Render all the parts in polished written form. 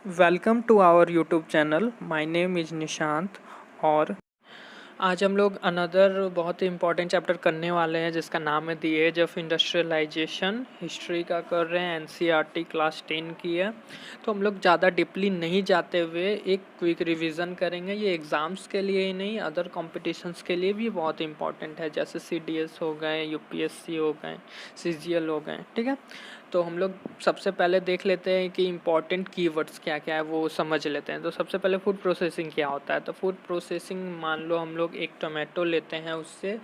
Welcome to our YouTube channel. My name is Nishant और आज हम लोग अनदर बहुत ही इम्पोर्टेंट चैप्टर करने वाले हैं जिसका नाम है the age of industrialisation. History का कर रहे हैं, एनसीईआरटी क्लास 10 की है। तो हम लोग ज़्यादा डीपली नहीं जाते हुए एक क्विक रिवीजन करेंगे। ये एग्ज़ाम्स के लिए ही नहीं, अदर कॉम्पिटिशन्स के लिए भी बहुत इंपॉर्टेंट है, जैसे सीडीएस हो गए, यूपीएससी हो गए, सीजीएल हो गए। ठीक है, तो हम लोग सबसे पहले देख लेते हैं कि इम्पॉर्टेंट कीवर्ड्स क्या क्या है, वो समझ लेते हैं। तो सबसे पहले फूड प्रोसेसिंग क्या होता है। तो फूड प्रोसेसिंग, मान लो हम लोग एक टोमेटो लेते हैं, उससे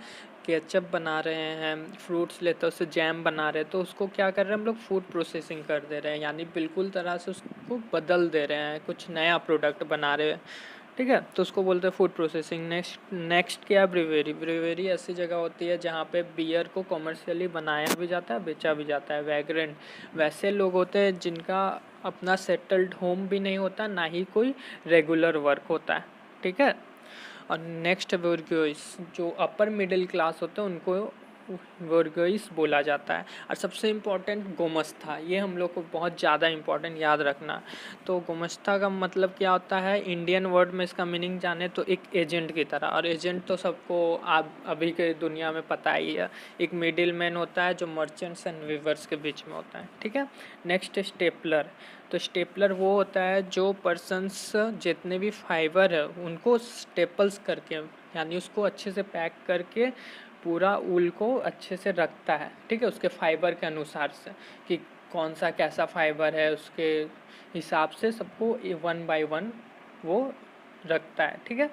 केचप बना रहे हैं, फ्रूट्स लेते हैं उससे जैम बना रहे हैं, तो उसको क्या कर रहे हैं हम लोग, फूड प्रोसेसिंग कर दे रहे हैं, यानी बिल्कुल तरह से उसको बदल दे रहे हैं, कुछ नया प्रोडक्ट बना रहे हैं। ठीक है, तो उसको बोलते हैं फूड प्रोसेसिंग। नेक्स्ट क्या, ब्रिवेरी। ब्रिवेरी ऐसी जगह होती है जहाँ पे बियर को कमर्शियली बनाया भी जाता है, बेचा भी जाता है। वैग्रेंट वैसे लोग होते हैं जिनका अपना सेटल्ड होम भी नहीं होता, ना ही कोई रेगुलर वर्क होता है। ठीक है, और नेक्स्ट वर्गोइस, जो अपर मिडिल क्लास होते हैं उनको वर्गोइस बोला जाता है। और सबसे इम्पोर्टेंट गोमस्ता, ये हम लोग को बहुत ज़्यादा इम्पोर्टेंट याद रखना। तो गोमस्ता का मतलब क्या होता है, इंडियन वर्ड में इसका मीनिंग जाने तो एक एजेंट की तरह। और एजेंट तो सबको आप अभी के दुनिया में पता ही है, एक मिडिल मैन होता है जो मर्चेंट्स एंड वीवर्स के बीच में होता है। ठीक है, नेक्स्ट स्टेपलर। तो स्टेपलर वो होता है जो पर्सन्स जितने भी फाइबर है उनको स्टेपल्स करके, यानी उसको अच्छे से पैक करके पूरा ऊल को अच्छे से रखता है। ठीक है, उसके फाइबर के अनुसार से कि कौन सा कैसा फाइबर है, उसके हिसाब से सबको 1 बाय 1 वो रखता है। ठीक है,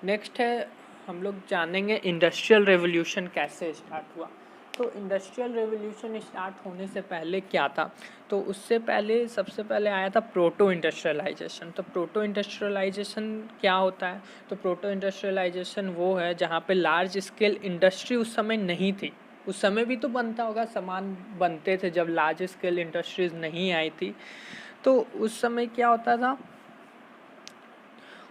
नेक्स्ट है हम लोग जानेंगे इंडस्ट्रियल रेवोल्यूशन कैसे स्टार्ट हुआ। तो इंडस्ट्रियल रेवोल्यूशन स्टार्ट होने से पहले क्या था, तो उससे पहले सबसे पहले आया था प्रोटो इंडस्ट्रियलाइजेशन। तो प्रोटो इंडस्ट्रियलाइजेशन क्या होता है, तो प्रोटो इंडस्ट्रियलाइजेशन वो है जहाँ पे लार्ज स्केल इंडस्ट्री उस समय नहीं थी। उस समय भी तो बनता होगा, सामान बनते थे जब लार्ज स्केल इंडस्ट्रीज नहीं आई थी। तो उस समय क्या होता था,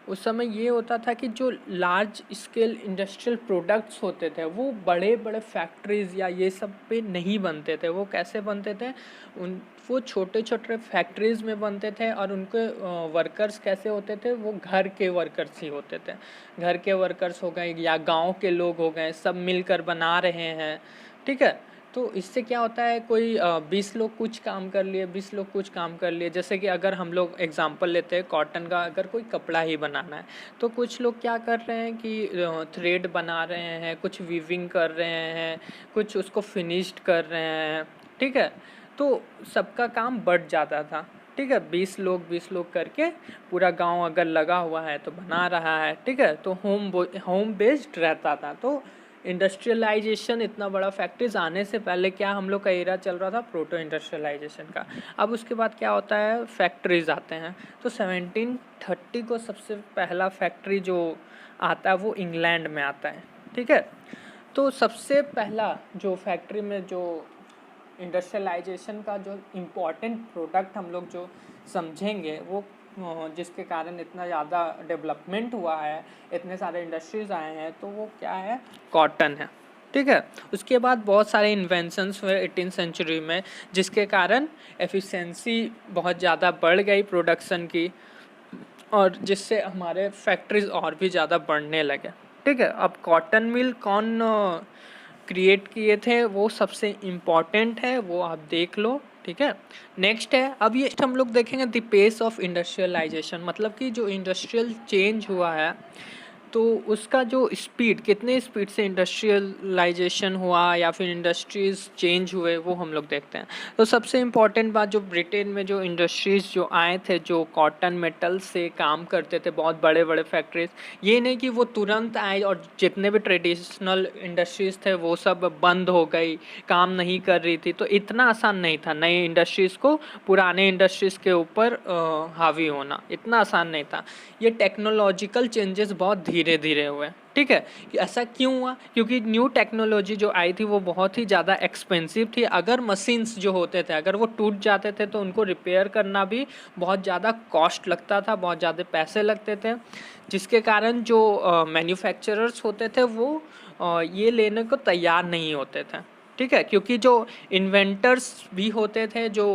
उस समय ये होता था कि जो लार्ज स्केल इंडस्ट्रियल प्रोडक्ट्स होते थे वो बड़े बड़े फैक्ट्रीज़ या ये सब पे नहीं बनते थे। वो कैसे बनते थे, वो छोटे छोटे फैक्ट्रीज़ में बनते थे। और उनके वर्कर्स कैसे होते थे, वो घर के वर्कर्स ही होते थे। घर के वर्कर्स हो गए या गांव के लोग हो गए, सब मिलकर बना रहे हैं। ठीक है, तो इससे क्या होता है, कोई 20 लोग कुछ काम कर लिए, 20 लोग कुछ काम कर लिए। जैसे कि अगर हम लोग एग्जांपल लेते हैं कॉटन का, अगर कोई कपड़ा ही बनाना है तो कुछ लोग क्या कर रहे हैं कि थ्रेड बना रहे हैं, कुछ वीविंग कर रहे हैं, कुछ उसको फिनिश्ड कर रहे हैं। ठीक है, तो सबका काम बढ़ जाता था। ठीक है, 20 लोग करके पूरा गांव अगर लगा हुआ है तो बना रहा है। ठीक है, तो होम बेस्ड रहता था। तो इंडस्ट्रियलाइजेशन, इतना बड़ा फैक्ट्रीज आने से पहले क्या हम लोग का एरा चल रहा था, प्रोटो इंडस्ट्रियलाइजेशन का। अब उसके बाद क्या होता है, फैक्ट्रीज आते हैं। तो 1730 को सबसे पहला फैक्ट्री जो आता है वो इंग्लैंड में आता है। ठीक है, तो सबसे पहला जो फैक्ट्री में जो इंडस्ट्रियलाइजेशन का जो इम्पोर्टेंट प्रोडक्ट हम लोग जो समझेंगे, वो जिसके कारण इतना ज़्यादा डेवलपमेंट हुआ है, इतने सारे इंडस्ट्रीज आए हैं, तो वो क्या है, कॉटन है। ठीक है, उसके बाद बहुत सारे इन्वेंशंस हुए 18th सेंचुरी में, जिसके कारण एफिशिएंसी बहुत ज़्यादा बढ़ गई प्रोडक्शन की, और जिससे हमारे फैक्ट्रीज और भी ज़्यादा बढ़ने लगे। ठीक है, अब कॉटन मिल कौन क्रिएट किए थे, वो सबसे इम्पॉर्टेंट है, वो आप देख लो। ठीक है, नेक्स्ट है, अब ये हम लोग देखेंगे द पेस ऑफ इंडस्ट्रियलाइजेशन, मतलब कि जो इंडस्ट्रियल चेंज हुआ है तो उसका जो स्पीड, कितने स्पीड से इंडस्ट्रियलाइजेशन हुआ या फिर इंडस्ट्रीज़ चेंज हुए, वो हम लोग देखते हैं। तो सबसे इम्पॉर्टेंट बात, जो ब्रिटेन में जो इंडस्ट्रीज़ जो आए थे, जो कॉटन मेटल से काम करते थे, बहुत बड़े बड़े फैक्ट्रीज, ये नहीं कि वो तुरंत आए और जितने भी ट्रेडिशनल इंडस्ट्रीज़ थे वो सब बंद हो गई, काम नहीं कर रही थी। तो इतना आसान नहीं था नई इंडस्ट्रीज़ को पुराने इंडस्ट्रीज़ के ऊपर हावी होना, इतना आसान नहीं था। ये टेक्नोलॉजिकल चेंजेस बहुत धीरे धीरे हुए। ठीक है, ऐसा क्यों हुआ, क्योंकि न्यू टेक्नोलॉजी जो आई थी वो बहुत ही ज़्यादा एक्सपेंसिव थी। अगर मशीन्स जो होते थे अगर वो टूट जाते थे तो उनको रिपेयर करना भी बहुत ज़्यादा कॉस्ट लगता था, बहुत ज़्यादा पैसे लगते थे, जिसके कारण जो मैन्युफैक्चरर्स होते थे वो ये लेने को तैयार नहीं होते थे। ठीक है, क्योंकि जो इन्वेंटर्स भी होते थे जो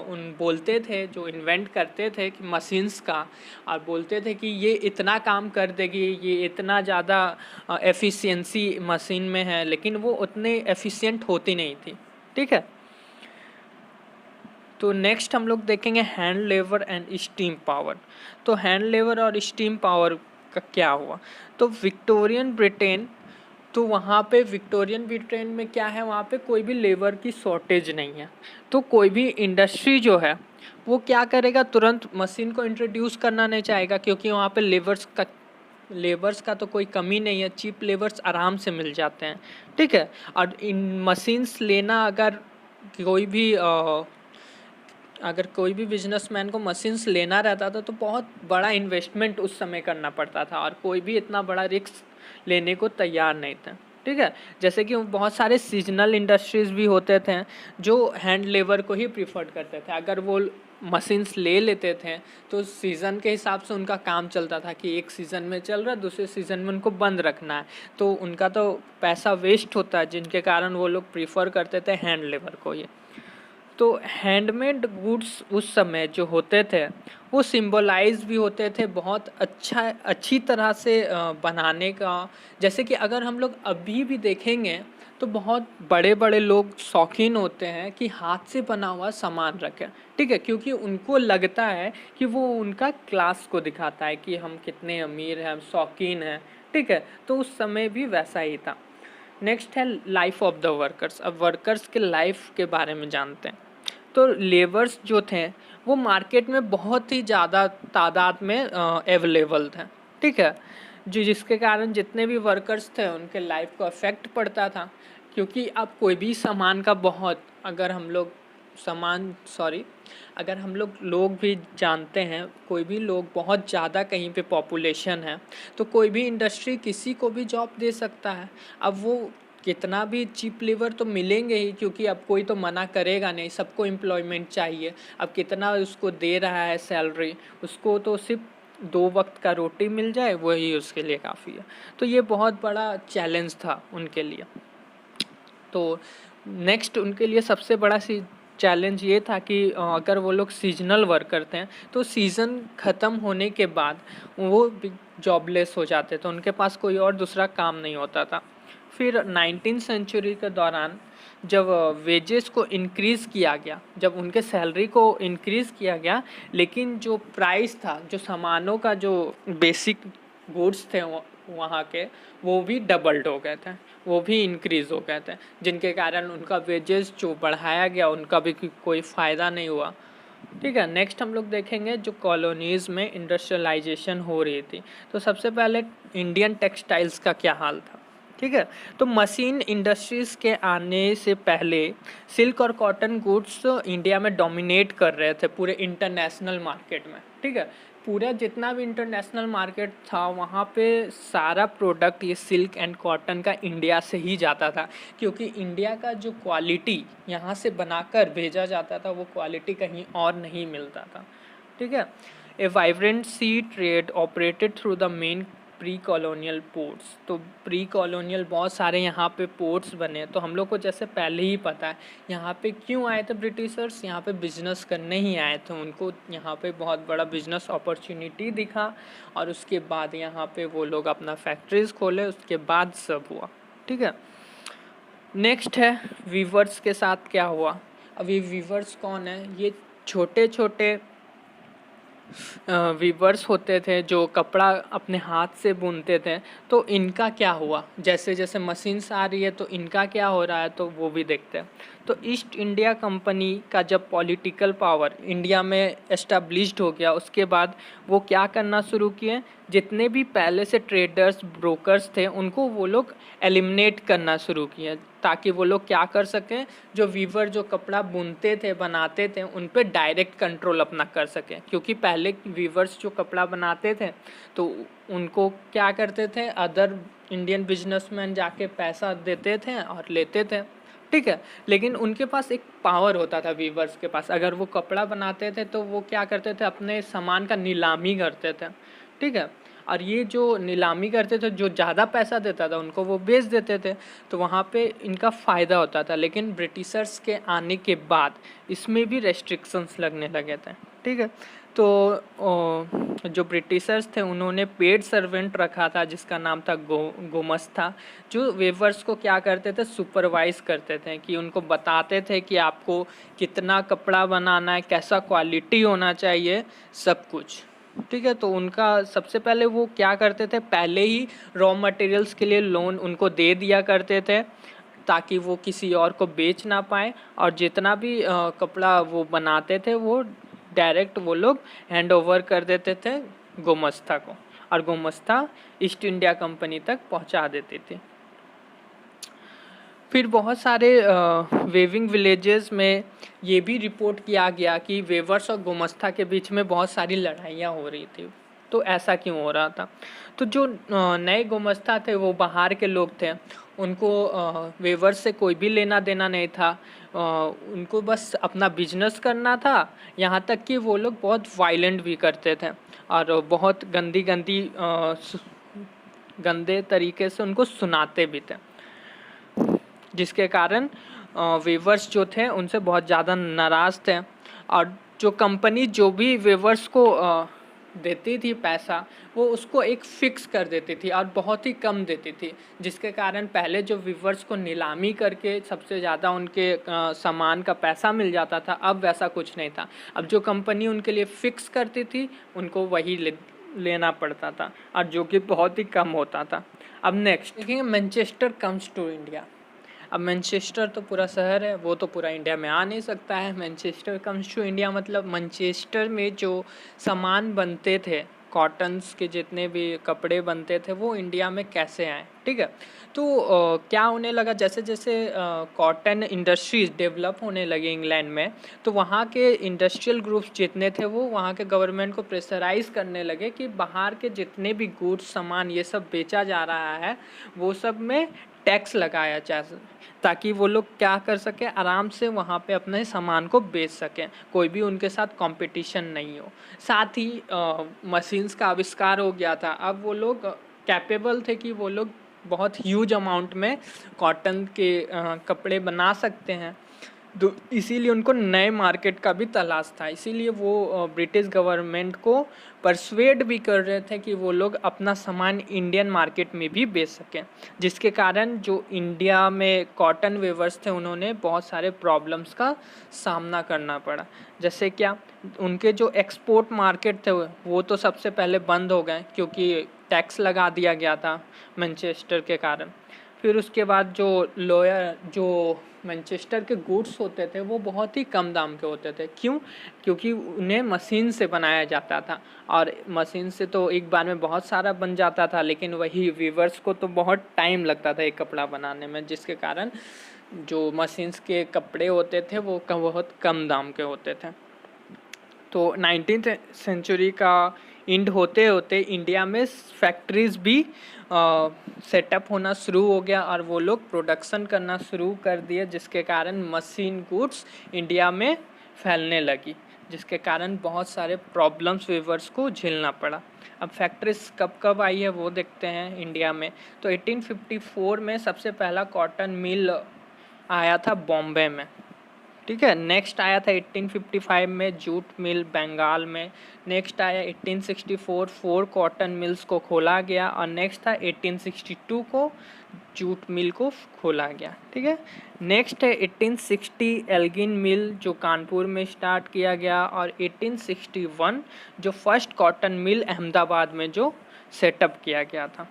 उन बोलते थे, जो इन्वेंट करते थे कि मशीन्स का, और बोलते थे कि ये इतना काम कर देगी, ये इतना ज़्यादा एफिशिएंसी मशीन में है, लेकिन वो उतने एफिशिएंट होती नहीं थी। ठीक है, तो नेक्स्ट हम लोग देखेंगे हैंड लेवर एंड स्टीम पावर। तो हैंड लेवर और स्टीम पावर का क्या हुआ, तो विक्टोरियन ब्रिटेन, तो वहाँ पे विक्टोरियन ब्रिटेन में क्या है, वहाँ पे कोई भी लेबर की शॉर्टेज नहीं है। तो कोई भी इंडस्ट्री जो है वो क्या करेगा, तुरंत मशीन को इंट्रोड्यूस करना नहीं चाहेगा, क्योंकि वहाँ पे लेबर्स का तो कोई कमी नहीं है, चीप लेबर्स आराम से मिल जाते हैं। ठीक है, और इन मशीन्स लेना, कोई भी अगर कोई भी बिजनेसमैन को मशीन्स लेना रहता था तो बहुत बड़ा इन्वेस्टमेंट उस समय करना पड़ता था, और कोई भी इतना बड़ा रिस्क लेने को तैयार नहीं था। ठीक है, जैसे कि बहुत सारे सीजनल इंडस्ट्रीज भी होते थे जो हैंड लेबर को ही प्रीफर्ड करते थे। अगर वो मशीन्स ले लेते थे तो सीज़न के हिसाब से उनका काम चलता था कि एक सीज़न में चल रहा है, दूसरे सीज़न में उनको बंद रखना है, तो उनका तो पैसा वेस्ट होता है, जिनके कारण वो लोग प्रीफर करते थे हैंड लेबर को ही। तो हैंडमेड गुड्स उस समय जो होते थे वो सिंबलाइज भी होते थे बहुत अच्छी तरह से बनाने का। जैसे कि अगर हम लोग अभी भी देखेंगे तो बहुत बड़े बड़े लोग शौकीन होते हैं कि हाथ से बना हुआ सामान रखें। ठीक है, क्योंकि उनको लगता है कि वो उनका क्लास को दिखाता है कि हम कितने अमीर हैं, हम शौकीन हैं। ठीक है, तो उस समय भी वैसा ही था। नेक्स्ट है लाइफ ऑफ द वर्कर्स। अब वर्कर्स के लाइफ के बारे में जानते हैं। तो लेबर्स जो थे वो मार्केट में बहुत ही ज़्यादा तादाद में अवेलेबल थे। ठीक है, जिसके कारण जितने भी वर्कर्स थे उनके लाइफ को अफेक्ट पड़ता था, क्योंकि अब कोई भी सामान का बहुत, अगर हम लोग भी जानते हैं, कोई भी लोग बहुत ज़्यादा कहीं पे पॉपुलेशन है तो कोई भी इंडस्ट्री किसी को भी जॉब दे सकता है। अब वो कितना भी चीप लेबर तो मिलेंगे ही, क्योंकि अब कोई तो मना करेगा नहीं, सबको एम्प्लॉयमेंट चाहिए। अब कितना उसको दे रहा है सैलरी, उसको तो सिर्फ 2 वक्त का रोटी मिल जाए वही उसके लिए काफ़ी है। तो ये बहुत बड़ा चैलेंज था उनके लिए। तो नेक्स्ट उनके लिए सबसे बड़ा चैलेंज ये था कि अगर वो लोग सीजनल वर्कर थे तो सीज़न ख़त्म होने के बाद वो जॉबलेस हो जाते थे, उनके पास कोई और दूसरा काम नहीं होता था। फिर 19वीं सेंचुरी के दौरान जब वेजेस को इंक्रीज़ किया गया, जब उनके सैलरी को इंक्रीज़ किया गया, लेकिन जो प्राइस था, जो सामानों का जो बेसिक गुड्स थे वहाँ के, वो भी डबल्ड हो गए थे, वो भी इंक्रीज़ हो गए थे, जिनके कारण उनका वेजेस जो बढ़ाया गया उनका भी कोई फ़ायदा नहीं हुआ। ठीक है, नेक्स्ट हम लोग देखेंगे जो कॉलोनीज़ में इंडस्ट्रियलाइजेशन हो रही थी। तो सबसे पहले इंडियन टेक्सटाइल्स का क्या हाल था। ठीक है, तो मशीन इंडस्ट्रीज़ के आने से पहले सिल्क और कॉटन गुड्स इंडिया में डोमिनेट कर रहे थे पूरे इंटरनेशनल मार्केट में। ठीक है, पूरा जितना भी इंटरनेशनल मार्केट था वहाँ पे सारा प्रोडक्ट ये सिल्क एंड कॉटन का इंडिया से ही जाता था, क्योंकि इंडिया का जो क्वालिटी यहाँ से बनाकर भेजा जाता था वो क्वालिटी कहीं और नहीं मिलता था। ठीक है, a vibrant sea trade operated through the main pre colonial ports. तो प्री कॉलोनियल बहुत सारे यहाँ पे पोर्ट्स बने। तो हम लोग को जैसे पहले ही पता है यहाँ पे क्यों आए थे ब्रिटिशर्स, यहाँ पे बिजनेस करने ही आए थे। उनको यहाँ पे बहुत बड़ा बिजनेस अपॉर्चुनिटी दिखा और उसके बाद यहाँ पे वो लोग अपना फैक्ट्रीज खोले, उसके बाद सब हुआ। ठीक है, नेक्स्ट है वीवर्स के साथ क्या हुआ। अभी वीवर्स कौन है, ये छोटे छोटे वीवर्स होते थे जो कपड़ा अपने हाथ से बुनते थे। तो इनका क्या हुआ, जैसे जैसे मशीन्स आ रही है तो इनका क्या हो रहा है, तो वो भी देखते हैं। तो ईस्ट इंडिया कंपनी का जब पॉलिटिकल पावर इंडिया में एस्टेब्लिश्ड हो गया, उसके बाद वो क्या करना शुरू किए, जितने भी पहले से ट्रेडर्स ब्रोकर्स थे उनको वो लोग एलिमिनेट करना शुरू किए, ताकि वो लोग क्या कर सकें, जो वीवर जो कपड़ा बुनते थे बनाते थे उन पे डायरेक्ट कंट्रोल अपना कर सकें। क्योंकि पहले वीवर्स जो कपड़ा बनाते थे तो उनको क्या करते थे, अदर इंडियन बिजनेसमैन जाके पैसा देते थे और लेते थे। ठीक है, लेकिन उनके पास एक पावर होता था वीवर्स के पास, अगर वो कपड़ा बनाते थे तो वो क्या करते थे, अपने सामान का नीलामी करते थे। ठीक है, और ये जो नीलामी करते थे, जो ज़्यादा पैसा देता था उनको वो बेच देते थे, तो वहाँ पे इनका फ़ायदा होता था। लेकिन ब्रिटिशर्स के आने के बाद इसमें भी रेस्ट्रिक्शंस लगने लगे थे, ठीक है। तो जो ब्रिटिशर्स थे उन्होंने पेड सर्वेंट रखा था जिसका नाम था गोमस्ता, जो वेवर्स को क्या करते थे, सुपरवाइज करते थे, कि उनको बताते थे कि आपको कितना कपड़ा बनाना है, कैसा क्वालिटी होना चाहिए, सब कुछ, ठीक है। तो उनका सबसे पहले वो क्या करते थे, पहले ही रॉ मटेरियल्स के लिए लोन उनको दे दिया करते थे ताकि वो किसी और को बेच ना पाए, और जितना भी कपड़ा वो बनाते थे वो डायरेक्ट वो लोग हैंड ओवर कर देते थे गोमस्ता को, और गोमस्ता ईस्ट इंडिया कंपनी तक पहुंचा देती थी। फिर बहुत सारे वेविंग विलेजेस में ये भी रिपोर्ट किया गया कि वेवर्स और गोमस्ता के बीच में बहुत सारी लड़ाइयाँ हो रही थी। तो ऐसा क्यों हो रहा था? तो जो नए गोमस्ता थे वो बाहर के लोग थे, उनको वेवर्स से कोई भी लेना देना नहीं था, उनको बस अपना बिजनेस करना था। यहाँ तक कि वो लोग बहुत वायलेंट भी करते थे और बहुत गंदे तरीके से उनको सुनाते भी थे, जिसके कारण वेवर्स जो थे उनसे बहुत ज़्यादा नाराज़ थे। और जो कंपनी जो भी वेवर्स को देती थी पैसा, वो उसको एक फ़िक्स कर देती थी और बहुत ही कम देती थी, जिसके कारण पहले जो वेवर्स को नीलामी करके सबसे ज़्यादा उनके सामान का पैसा मिल जाता था, अब वैसा कुछ नहीं था। अब जो कंपनी उनके लिए फ़िक्स करती थी उनको वही लेना पड़ता था, और जो कि बहुत ही कम होता था। अब नेक्स्ट देखेंगे, मैनचेस्टर कम्स टू इंडिया। अब मैनचेस्टर तो पूरा शहर है, वो तो पूरा इंडिया में आ नहीं सकता है। मैनचेस्टर कम्स टू इंडिया मतलब मैनचेस्टर में जो सामान बनते थे, कॉटन्स के जितने भी कपड़े बनते थे, वो इंडिया में कैसे आए, ठीक है। तो क्या होने लगा, जैसे जैसे कॉटन इंडस्ट्रीज डेवलप होने लगे इंग्लैंड में, तो वहाँ के इंडस्ट्रियल ग्रुप्स जितने थे वो वहाँ के गवर्नमेंट को प्रेशराइज करने लगे कि बाहर के जितने भी गुड्स सामान ये सब बेचा जा रहा है वो सब में टैक्स लगाया जाए, ताकि वो लोग क्या कर सके, आराम से वहाँ पे अपने सामान को बेच सकें, कोई भी उनके साथ कंपटीशन नहीं हो। साथ ही मशीन्स का आविष्कार हो गया था। अब वो लोग कैपेबल थे कि वो लोग बहुत ह्यूज अमाउंट में कॉटन के कपड़े बना सकते हैं, तो इसीलिए उनको नए मार्केट का भी तलाश था। इसीलिए वो ब्रिटिश गवर्नमेंट को परसुएड भी कर रहे थे कि वो लोग अपना सामान इंडियन मार्केट में भी बेच सकें, जिसके कारण जो इंडिया में कॉटन वेवर्स थे उन्होंने बहुत सारे प्रॉब्लम्स का सामना करना पड़ा। जैसे क्या, उनके जो एक्सपोर्ट मार्केट थे वो तो सबसे पहले बंद हो गए क्योंकि टैक्स लगा दिया गया था मैनचेस्टर के कारण। फिर उसके बाद जो मैनचेस्टर के गुड्स होते थे वो बहुत ही कम दाम के होते थे। क्यों? क्योंकि उन्हें मशीन से बनाया जाता था, और मशीन से तो एक बार में बहुत सारा बन जाता था, लेकिन वही वीवर्स को तो बहुत टाइम लगता था एक कपड़ा बनाने में, जिसके कारण जो मशीन्स के कपड़े होते थे वो बहुत कम दाम के होते थे। तो 19th सेंचुरी का एंड होते होते इंडिया में फैक्ट्रीज भी सेटअप होना शुरू हो गया और वो लोग प्रोडक्शन करना शुरू कर दिए, जिसके कारण मशीन गुड्स इंडिया में फैलने लगी, जिसके कारण बहुत सारे प्रॉब्लम्स वीवर्स को झेलना पड़ा। अब फैक्ट्रीज कब कब आई है वो देखते हैं इंडिया में। तो 1854 में सबसे पहला कॉटन मिल आया था बॉम्बे में, ठीक है। नेक्स्ट आया था 1855 में जूट मिल बंगाल में। नेक्स्ट आया 1864 4 कॉटन मिल्स को खोला गया, और नेक्स्ट था 1862 को जूट मिल को खोला गया, ठीक है। नेक्स्ट है 1860 एल्गिन मिल जो कानपुर में स्टार्ट किया गया, और 1861 जो फर्स्ट कॉटन मिल अहमदाबाद में जो सेटअप किया गया था,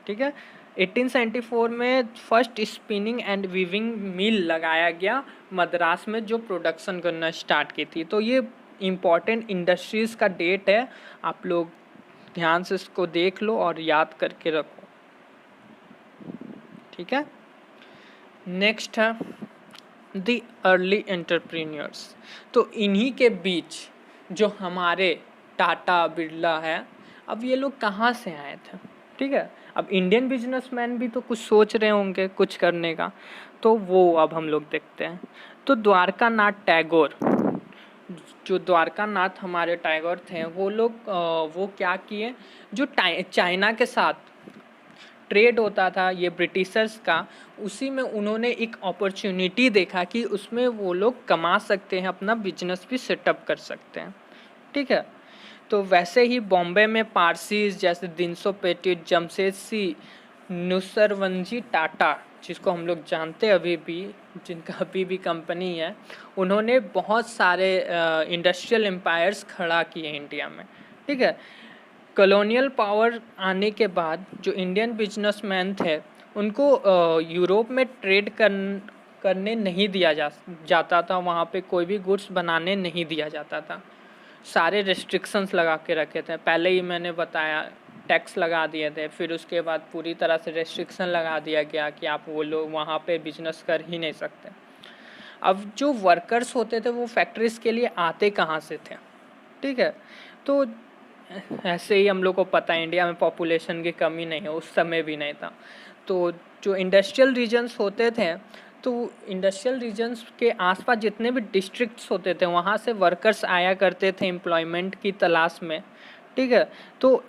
ठीक है। 1874 में फर्स्ट स्पिनिंग एंड वीविंग मिल लगाया गया मद्रास में, जो प्रोडक्शन करना स्टार्ट की थी। तो ये इम्पॉर्टेंट इंडस्ट्रीज़ का डेट है, आप लोग ध्यान से इसको देख लो और याद करके रखो, ठीक है। नेक्स्ट है द अर्ली एंटरप्रेन्योर्स। तो इन्हीं के बीच जो हमारे टाटा बिरला है, अब ये लोग कहाँ से आए थे, ठीक है। अब इंडियन बिजनेसमैन भी तो कुछ सोच रहे होंगे कुछ करने का, तो वो अब हम लोग देखते हैं। तो द्वारका नाथ टैगोर जो द्वारका नाथ हमारे टैगोर थे, वो लोग वो क्या किए, जो चाइना के साथ ट्रेड होता था ये ब्रिटिशर्स का, उसी में उन्होंने एक अपॉर्चुनिटी देखा कि उसमें वो लोग कमा सकते हैं, अपना बिजनेस भी सेटअप कर सकते हैं। ठीक है, तो वैसे ही बॉम्बे में पारसीज जैसे दिनसो पेटिट, जमशेदजी, नुसरवंजी टाटा, जिसको हम लोग जानते हैं अभी भी, जिनका अभी भी कंपनी है, उन्होंने बहुत सारे इंडस्ट्रियल एम्पायर्स खड़ा किए इंडिया में। ठीक है, कॉलोनियल पावर आने के बाद जो इंडियन बिजनेसमैन थे, उनको यूरोप में ट्रेड करने नहीं दिया जाता था, वहाँ पे कोई भी गुड्स बनाने नहीं दिया जाता था, सारे रिस्ट्रिक्शंस लगा के रखे थे। पहले ही मैंने बताया, टैक्स लगा दिए थे, फिर उसके बाद पूरी तरह से रेस्ट्रिक्शन लगा दिया गया कि आप वो लोग वहाँ पे बिजनेस कर ही नहीं सकते। अब जो वर्कर्स होते थे वो फैक्ट्रीज के लिए आते कहाँ से थे? ठीक है, तो ऐसे ही हम लोग को पता है इंडिया में पॉपुलेशन की कमी नहीं है, उस समय भी नहीं था। तो जो इंडस्ट्रियल रीजन्स होते थे, तो इंडस्ट्रियल रीजन्स के आसपास जितने भी डिस्ट्रिक्ट्स होते थे, वहाँ से वर्कर्स आया करते थे एम्प्लॉयमेंट की तलाश में। ठीक है, तो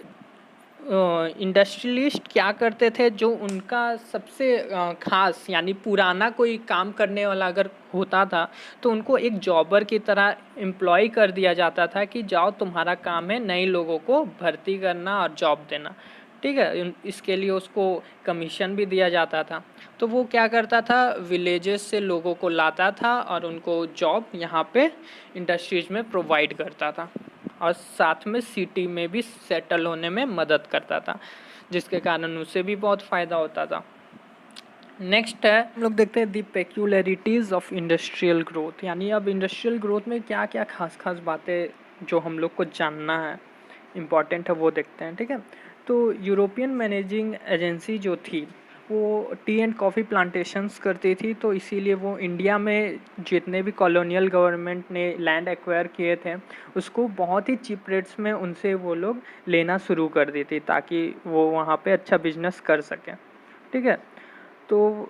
इंडस्ट्रियलिस्ट क्या करते थे, जो उनका सबसे खास यानी पुराना कोई काम करने वाला अगर होता था, तो उनको एक जॉबर की तरह एम्प्लॉय कर दिया जाता था कि जाओ तुम्हारा काम है नए लोगों को भर्ती करना और जॉब देना। ठीक है, इसके लिए उसको कमीशन भी दिया जाता था। तो वो क्या करता था, विलेजेस से लोगों को लाता था और उनको जॉब यहाँ पे इंडस्ट्रीज में प्रोवाइड करता था, और साथ में सिटी में भी सेटल होने में मदद करता था, जिसके कारण उसे भी बहुत फ़ायदा होता था। नेक्स्ट है, हम लोग देखते हैं दी पेक्यूलरिटीज़ ऑफ इंडस्ट्रियल ग्रोथ, यानी अब इंडस्ट्रियल ग्रोथ में क्या क्या खास खास बातें जो हम लोग को जानना है, इम्पॉर्टेंट है, वो देखते हैं। ठीक है, तो यूरोपियन मैनेजिंग एजेंसी जो थी वो टी एंड कॉफ़ी प्लांटेशंस करती थी, तो इसीलिए वो इंडिया में जितने भी कॉलोनियल गवर्नमेंट ने लैंड एक्वायर किए थे, उसको बहुत ही चीप रेट्स में उनसे वो लोग लेना शुरू कर दी थी, ताकि वो वहाँ पे अच्छा बिजनेस कर सकें। ठीक है, तो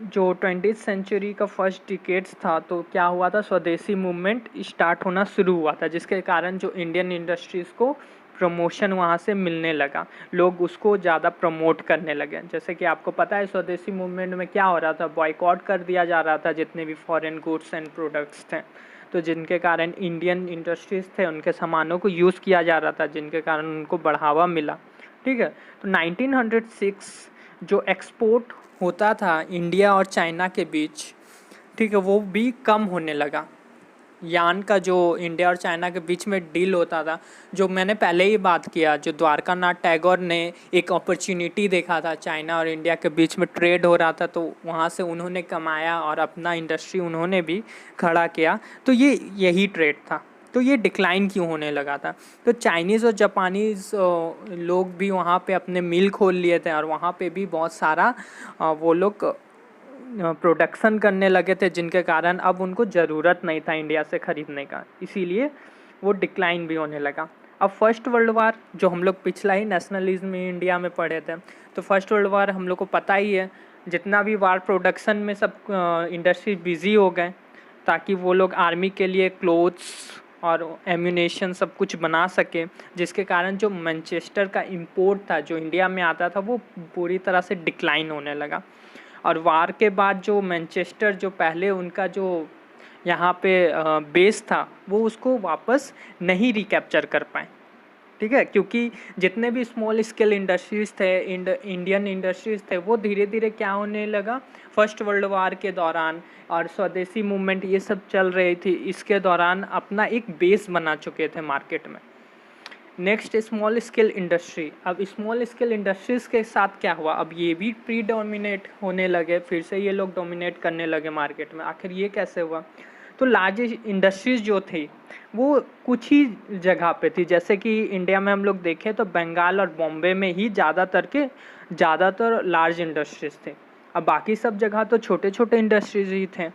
जो 20th सेंचुरी का फर्स्ट डिकेड्स था, तो क्या हुआ था, स्वदेशी मूवमेंट स्टार्ट होना शुरू हुआ था, जिसके कारण जो इंडियन इंडस्ट्रीज़ को प्रमोशन वहाँ से मिलने लगा, लोग उसको ज़्यादा प्रमोट करने लगे। जैसे कि आपको पता है स्वदेशी मूवमेंट में क्या हो रहा था, बॉयकॉट कर दिया जा रहा था जितने भी फॉरेन गुड्स एंड प्रोडक्ट्स थे, तो जिनके कारण इंडियन इंडस्ट्रीज़ थे उनके सामानों को यूज़ किया जा रहा था, जिनके कारण उनको बढ़ावा मिला। ठीक है, तो 1906 जो एक्सपोर्ट होता था इंडिया और चाइना के बीच, ठीक है, वो भी कम होने लगा। यान का जो इंडिया और चाइना के बीच में डील होता था, जो मैंने पहले ही बात किया, जो द्वारका नाथ टैगोर ने एक अपॉर्चुनिटी देखा था, चाइना और इंडिया के बीच में ट्रेड हो रहा था, तो वहाँ से उन्होंने कमाया और अपना इंडस्ट्री उन्होंने भी खड़ा किया, तो यही ट्रेड था। तो ये डिक्लाइन क्यों होने लगा था, तो चाइनीज़ और जापानीज़ लोग भी वहाँ पे अपने मिल खोल लिए थे, और वहाँ पे भी बहुत सारा वो लोग प्रोडक्शन करने लगे थे, जिनके कारण अब उनको ज़रूरत नहीं था इंडिया से ख़रीदने का, इसीलिए वो डिक्लाइन भी होने लगा। अब फर्स्ट वर्ल्ड वार, जो हम लोग पिछला ही नेशनलिज्म में इंडिया में पढ़े थे, तो फर्स्ट वर्ल्ड वार हम लोग को पता ही है, जितना भी वार प्रोडक्शन में सब इंडस्ट्री बिजी हो गए, ताकि वो लोग आर्मी के लिए क्लोथ्स और एम्यूनेशन सब कुछ बना सके, जिसके कारण जो मैनचेस्टर का इंपोर्ट था जो इंडिया में आता था, वो पूरी तरह से डिक्लाइन होने लगा। और वार के बाद जो मैनचेस्टर, जो पहले उनका जो यहाँ पे बेस था, वो उसको वापस नहीं रिकैप्चर कर पाए। ठीक है, क्योंकि जितने भी स्मॉल स्केल इंडस्ट्रीज़ थे, इंडियन इंडस्ट्रीज़ थे, वो धीरे धीरे क्या होने लगा, फर्स्ट वर्ल्ड वार के दौरान और स्वदेशी मूवमेंट ये सब चल रही थी, इसके दौरान अपना एक बेस बना चुके थे मार्केट में। Next, small scale industry. अब स्मॉल स्केल इंडस्ट्रीज़ के साथ क्या हुआ, अब ये भी प्री डोमिनेट होने लगे, फिर से ये लोग डोमिनेट करने लगे मार्केट में। आखिर ये कैसे हुआ, तो लार्ज इंडस्ट्रीज़ जो थी वो कुछ ही जगह पे थी, जैसे कि इंडिया में हम लोग देखें तो बंगाल और बॉम्बे में ही ज़्यादातर लार्ज इंडस्ट्रीज़ थे। अब बाकी सब जगह तो छोटे छोटे इंडस्ट्रीज़ ही थे,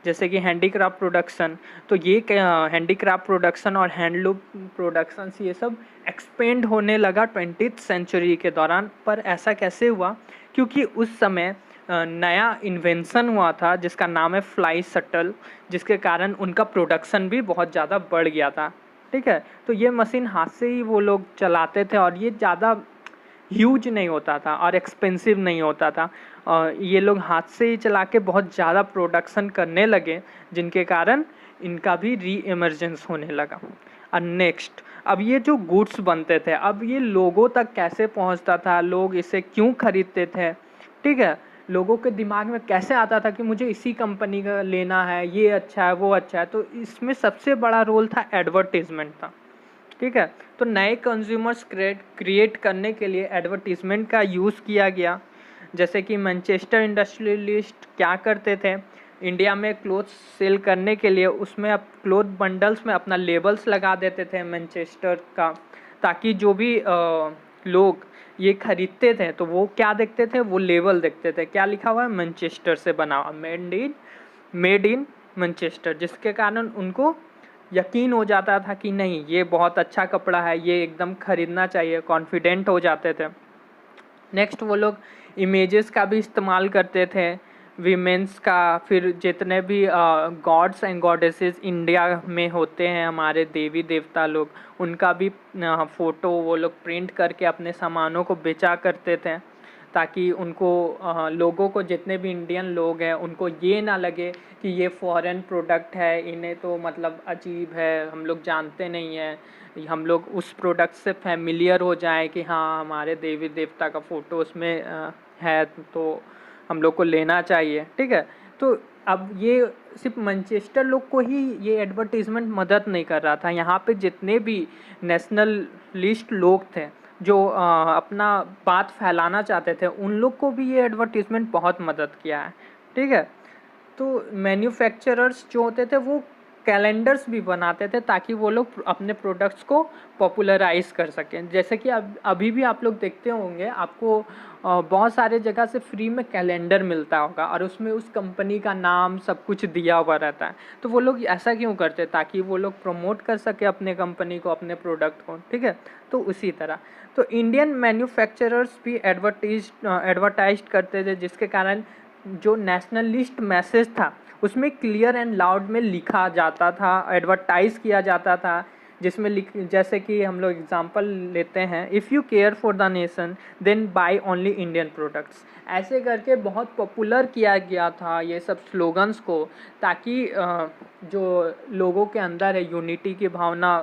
जैसे कि हैंडीक्राफ्ट प्रोडक्शन, तो ये हैंडीक्राफ्ट प्रोडक्शन और हैंडलूम प्रोडक्शन ये सब एक्सपेंड होने लगा 20th सेंचुरी के दौरान। पर ऐसा कैसे हुआ, क्योंकि उस समय नया इन्वेंशन हुआ था जिसका नाम है फ्लाई शटल, जिसके कारण उनका प्रोडक्शन भी बहुत ज़्यादा बढ़ गया था। ठीक है, तो ये मशीन हाथ से ही वो लोग चलाते थे और ये ज़्यादा ह्यूज नहीं होता था और एक्सपेंसिव नहीं होता था। ये लोग हाथ से ही चला के बहुत ज़्यादा प्रोडक्शन करने लगे, जिनके कारण इनका भी री इमर्जेंस होने लगा। और नेक्स्ट, अब ये जो गुड्स बनते थे, अब ये लोगों तक कैसे पहुंचता था, लोग इसे क्यों खरीदते थे? ठीक है, लोगों के दिमाग में कैसे आता था कि मुझे इसी कंपनी का लेना है, ये अच्छा है, वो अच्छा है? तो इसमें सबसे बड़ा रोल था एडवर्टीजमेंट था। ठीक है, तो नए कंज्यूमर्स क्रिएट करने के लिए एडवर्टीजमेंट का यूज़ किया गया। जैसे कि मैनचेस्टर इंडस्ट्रियलिस्ट क्या करते थे, इंडिया में क्लोथ्स सेल करने के लिए उसमें अब क्लोथ बंडल्स में अपना लेबल्स लगा देते थे मैनचेस्टर का, ताकि जो भी लोग ये खरीदते थे तो वो क्या देखते थे, वो लेबल देखते थे, क्या लिखा हुआ है, मैनचेस्टर से बना हुआ, मेड इन मैनचेस्टर, जिसके कारण उनको यकीन हो जाता था कि नहीं ये बहुत अच्छा कपड़ा है, ये एकदम खरीदना चाहिए, कॉन्फिडेंट हो जाते थे। नेक्स्ट, वो लोग इमेजेस का भी इस्तेमाल करते थे, वीमेंस का, फिर जितने भी गॉड्स एंड गॉडेसेस इंडिया में होते हैं, हमारे देवी देवता लोग, उनका भी फ़ोटो वो लोग प्रिंट करके अपने सामानों को बेचा करते थे, ताकि उनको लोगों को, जितने भी इंडियन लोग हैं, उनको ये ना लगे कि ये फॉरेन प्रोडक्ट है, इन्हें तो मतलब अजीब है, हम लोग जानते नहीं हैं, हम लोग उस प्रोडक्ट से फैमिलियर हो जाएं कि हाँ हमारे देवी देवता का फ़ोटो उसमें है, तो हम लोग को लेना चाहिए। ठीक है, तो अब ये सिर्फ मैनचेस्टर लोग को ही ये एडवर्टीज़मेंट मदद नहीं कर रहा था, यहाँ पे जितने भी नेशनलिस्ट लोग थे जो अपना बात फैलाना चाहते थे, उन लोग को भी ये एडवर्टीज़मेंट बहुत मदद किया है। ठीक है, तो मैन्युफैक्चरर्स जो होते थे वो कैलेंडर्स भी बनाते थे ताकि वो लोग अपने प्रोडक्ट्स को पॉपुलराइज कर सकें। जैसे कि अब अभी भी आप लोग देखते होंगे, आपको बहुत सारे जगह से फ्री में कैलेंडर मिलता होगा और उसमें उस कंपनी का नाम सब कुछ दिया हुआ रहता है। तो वो लोग ऐसा क्यों करते, ताकि वो लोग प्रमोट कर सके अपने कंपनी को, अपने प्रोडक्ट को। ठीक है, तो उसी तरह तो इंडियन मैन्युफैक्चरर्स भी एडवर्टाइज करते थे, जिसके कारण जो नेशनलिस्ट मैसेज था उसमें क्लियर एंड लाउड में लिखा जाता था, एडवर्टाइज किया जाता था, जिसमें जैसे कि हम लोग एग्जांपल लेते हैं, if you care for the nation then buy only Indian products. ऐसे करके बहुत पॉपुलर किया गया था ये सब स्लोगन्स को, ताकि जो लोगों के अंदर है यूनिटी की भावना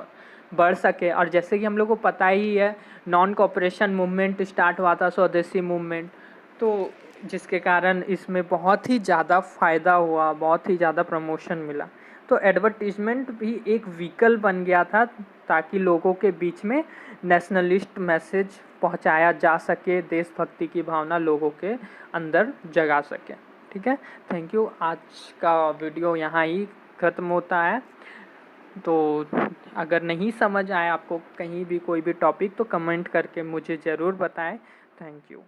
बढ़ सके। और जैसे कि हम लोग को पता ही है, नॉन कॉपरेशन मूवमेंट स्टार्ट हुआ था, स्वदेशी मूवमेंट, तो जिसके कारण इसमें बहुत ही ज़्यादा फ़ायदा हुआ, बहुत ही ज़्यादा प्रमोशन मिला। तो एडवर्टीज़मेंट भी एक व्हीकल बन गया था ताकि लोगों के बीच में नेशनलिस्ट मैसेज पहुंचाया जा सके, देशभक्ति की भावना लोगों के अंदर जगा सके। ठीक है, थैंक यू। आज का वीडियो यहाँ ही ख़त्म होता है। तो अगर नहीं समझ आया आपको कहीं भी कोई भी टॉपिक, तो कमेंट करके मुझे ज़रूर बताएं। Thank you.